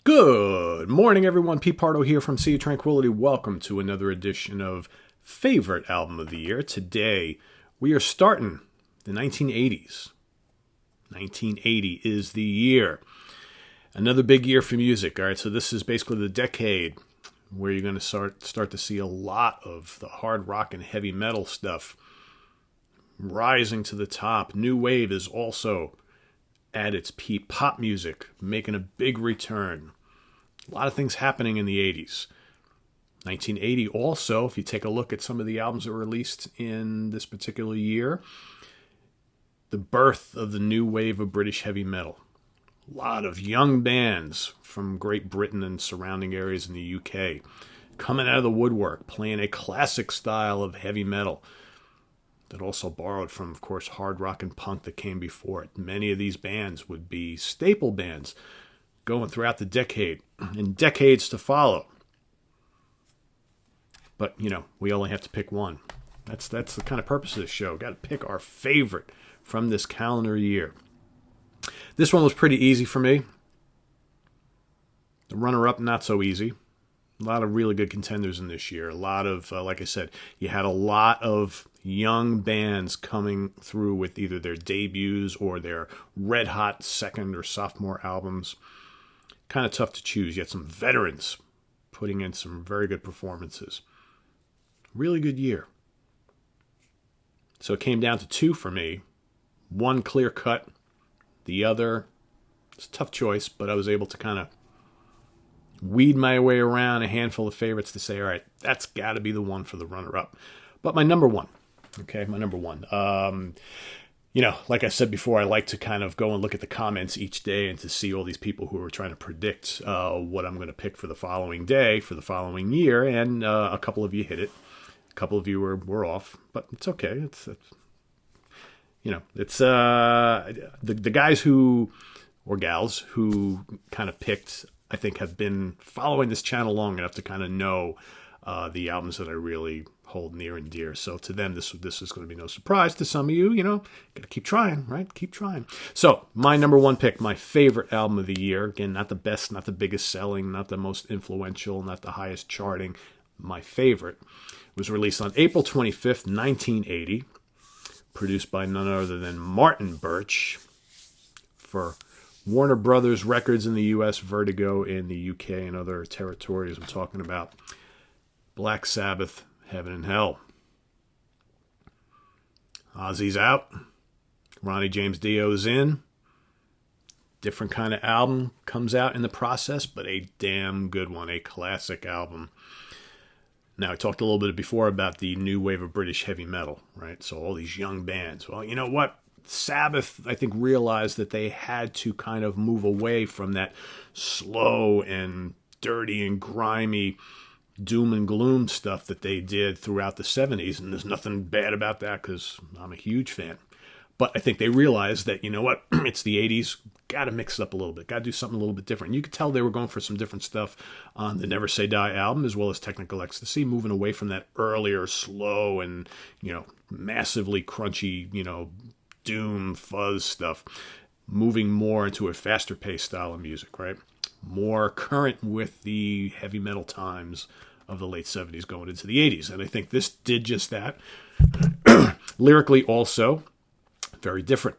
Good morning, everyone. Pete Pardo here from Sea of Tranquility. Welcome to another edition of Favorite Album of the Year. Today, we are starting the 1980s. 1980 is the year. Another big year for music. All right, so this is basically the decade where you're going to start to see a lot of the hard rock and heavy metal stuff rising to the top. New wave is also at its peak. Pop music making a big return. A lot of things happening in the 80s. 1980 also, if you take a look at some of the albums that were released in this particular year, the birth of the new wave of British heavy metal. A lot of young bands from Great Britain and surrounding areas in the UK coming out of the woodwork, playing a classic style of heavy metal that also borrowed from, of course, hard rock and punk that came before it. Many of these bands would be staple bands going throughout the decade and decades to follow. But, we only have to pick one. That's the kind of purpose of this show. Got to pick our favorite from this calendar year. This one was pretty easy for me. The runner-up, not so easy. A lot of really good contenders in this year. A lot of, like I said, you had a lot of young bands coming through with either their debuts or their red-hot second or sophomore albums. Kind of tough to choose. You had some veterans putting in some very good performances. Really good year. So it came down to two for me. One clear cut. The other, it's a tough choice, but I was able to kind of weed my way around a handful of favorites to say, all right, that's got to be the one for the runner-up. But my number one. Like I said before, I like to kind of go and look at the comments each day and to see all these people who are trying to predict what I'm going to pick for the following day, for the following year, and a couple of you hit it. A couple of you were off, but it's okay. It's the guys who, or gals, who kind of picked, I think, have been following this channel long enough to kind of know the albums that I really hold near and dear. So to them, this is going to be no surprise. To some of you, got to keep trying, right? Keep trying. So my number one pick, my favorite album of the year. Again, not the best, not the biggest selling, not the most influential, not the highest charting. My favorite was released on April 25th, 1980. Produced by none other than Martin Birch for Warner Brothers Records in the U.S., Vertigo in the U.K. and other territories. I'm talking about Black Sabbath, Heaven and Hell. Ozzy's out. Ronnie James Dio's in. Different kind of album comes out in the process, but a damn good one, a classic album. Now, I talked a little bit before about the new wave of British heavy metal, right? So all these young bands. Well, you know what? Sabbath, I think, realized that they had to kind of move away from that slow and dirty and grimy doom and gloom stuff that they did throughout the 70s. And there's nothing bad about that because I'm a huge fan. But I think they realized that, it's the 80s. Got to mix it up a little bit. Got to do something a little bit different. You could tell they were going for some different stuff on the Never Say Die album, as well as Technical Ecstasy, moving away from that earlier, slow and, massively crunchy, doom, fuzz stuff, moving more into a faster paced style of music, right? More current with the heavy metal times of the late 70s going into the 80s. And I think this did just that. Lyrically also, very different.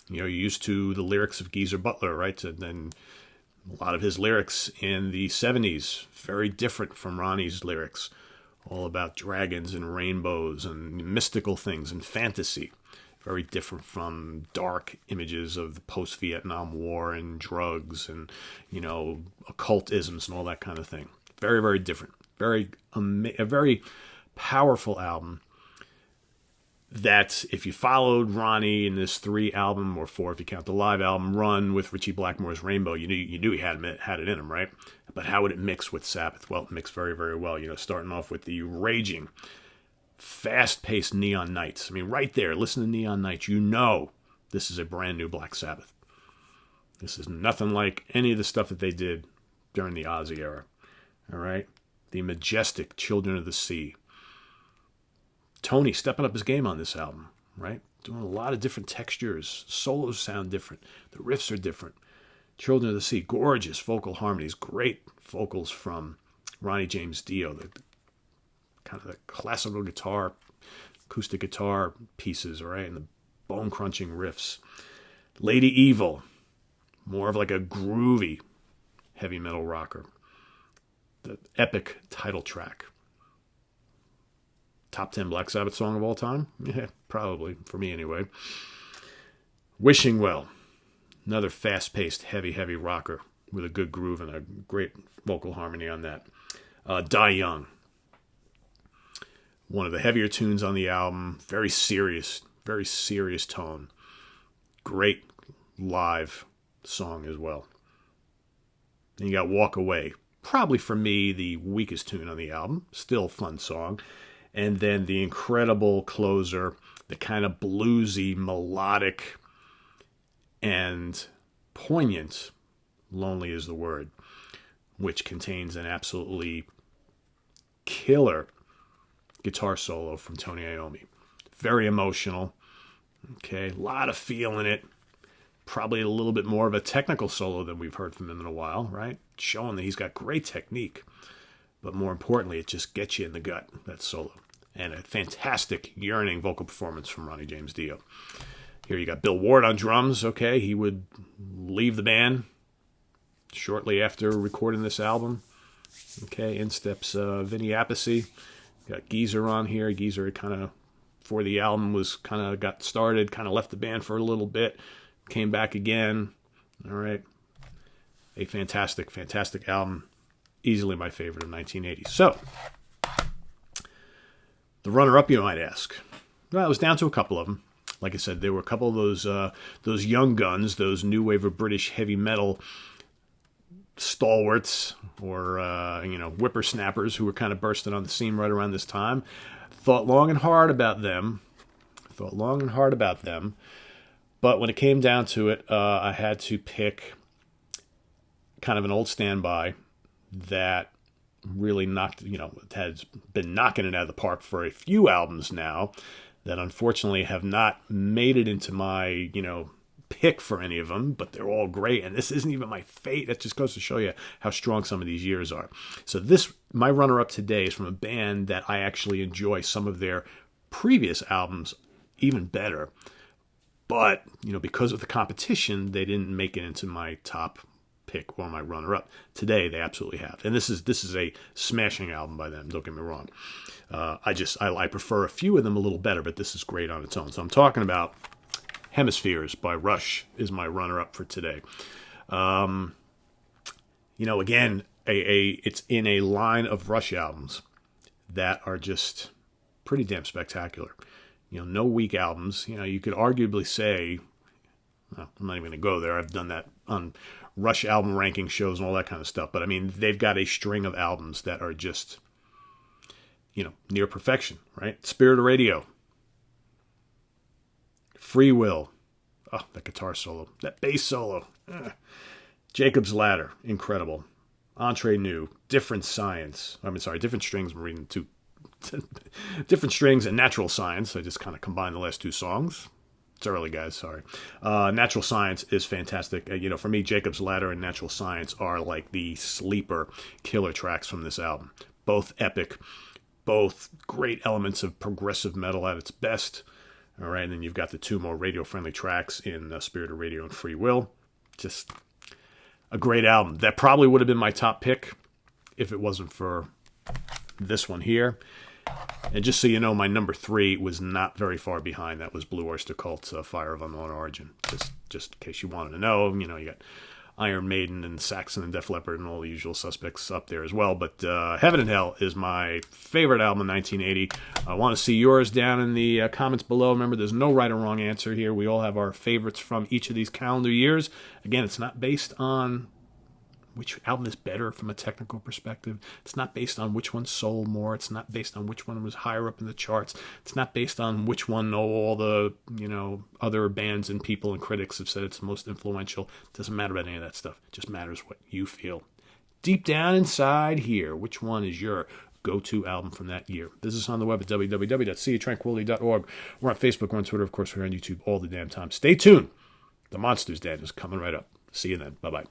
You're used to the lyrics of Geezer Butler, right? And then a lot of his lyrics in the 70s, very different from Ronnie's lyrics. All about dragons and rainbows and mystical things and fantasy. Very different from dark images of the post-Vietnam War and drugs and, occultisms and all that kind of thing. Very, very different. A very powerful album that if you followed Ronnie in this 3-album, or 4 if you count the live album, run with Ritchie Blackmore's Rainbow, you knew he had it in him, right? But how would it mix with Sabbath? Well, it mixed very, very well. Starting off with the raging, fast-paced Neon Nights. I mean, right there, listen to Neon Nights. This is a brand new Black Sabbath. This is nothing like any of the stuff that they did during the Ozzy era. All right? The majestic Children of the Sea. Tony stepping up his game on this album, right? Doing a lot of different textures. Solos sound different. The riffs are different. Children of the Sea, gorgeous vocal harmonies, great vocals from Ronnie James Dio, the kind of the classical guitar, acoustic guitar pieces, right, and the bone-crunching riffs. Lady Evil, more of like a groovy heavy metal rocker. The epic title track. Top 10 Black Sabbath song of all time? Yeah, probably, for me anyway. Wishing Well, another fast-paced, heavy rocker with a good groove and a great vocal harmony on that. Die Young, one of the heavier tunes on the album, very serious tone. Great live song as well. Then you got Walk Away, probably for me the weakest tune on the album, still a fun song. And then the incredible closer, the kind of bluesy, melodic, and poignant, Lonely Is the Word, which contains an absolutely killer guitar solo from Tony Iommi. Very emotional, okay, a lot of feel in it. Probably a little bit more of a technical solo than we've heard from him in a while, right? Showing that he's got great technique. But more importantly, it just gets you in the gut, that solo. And a fantastic, yearning vocal performance from Ronnie James Dio. Here you got Bill Ward on drums, okay? He would leave the band shortly after recording this album. Okay, in steps Vinny Appice. Got Geezer on here. Geezer kind of, before the album was kind of got started, kind of left the band for a little bit. Came back again. All right. A fantastic album. Easily my favorite of 1980. So, the runner-up, you might ask. Well, it was down to a couple of them. Like I said, there were a couple of those young guns, those new wave of British heavy metal stalwarts or whippersnappers who were kind of bursting on the scene right around this time. Thought long and hard about them. But when it came down to it, I had to pick kind of an old standby that really has been knocking it out of the park for a few albums now that unfortunately have not made it into my, pick for any of them, but they're all great. And this isn't even my fate. That just goes to show you how strong some of these years are. So my runner-up today is from a band that I actually enjoy some of their previous albums even better. But, because of the competition, they didn't make it into my top pick or my runner-up. Today, they absolutely have. And this is a smashing album by them, don't get me wrong. I prefer a few of them a little better, but this is great on its own. So I'm talking about Hemispheres by Rush is my runner-up for today. Again, it's in a line of Rush albums that are just pretty damn spectacular. No weak albums. You could arguably say, well, I'm not even going to go there. I've done that on Rush album ranking shows and all that kind of stuff. But, I mean, they've got a string of albums that are just, near perfection, right? Spirit of Radio. Free Will. Oh, that guitar solo. That bass solo. Jacob's Ladder. Incredible. Entre Nous. Different Strings. I'm reading two. Different Strings and Natural Science. I just kind of combined the last two songs. It's early, guys. Sorry. Natural Science is fantastic. For me, Jacob's Ladder and Natural Science are like the sleeper killer tracks from this album. Both epic. Both great elements of progressive metal at its best. All right, and then you've got the two more radio-friendly tracks in Spirit of Radio and Free Will. Just a great album. That probably would have been my top pick if it wasn't for this one here. And just so you know, my number 3 was not very far behind. That was Blue Oyster Cult's Fire of Unknown Origin. Just in case you wanted to know, you got Iron Maiden and Saxon and Def Leppard and all the usual suspects up there as well. But Heaven and Hell is my favorite album in 1980. I want to see yours down in the comments below. Remember, there's no right or wrong answer here. We all have our favorites from each of these calendar years. Again, it's not based on which album is better from a technical perspective. It's not based on which one sold more. It's not based on which one was higher up in the charts. It's not based on which one all the, other bands and people and critics have said it's the most influential. It doesn't matter about any of that stuff. It just matters what you feel. Deep down inside here, which one is your go-to album from that year? Visit us on the web at www.seatranquility.org. We're on Facebook, we're on Twitter, of course, we're on YouTube all the damn time. Stay tuned. The Monsters Den is coming right up. See you then. Bye-bye.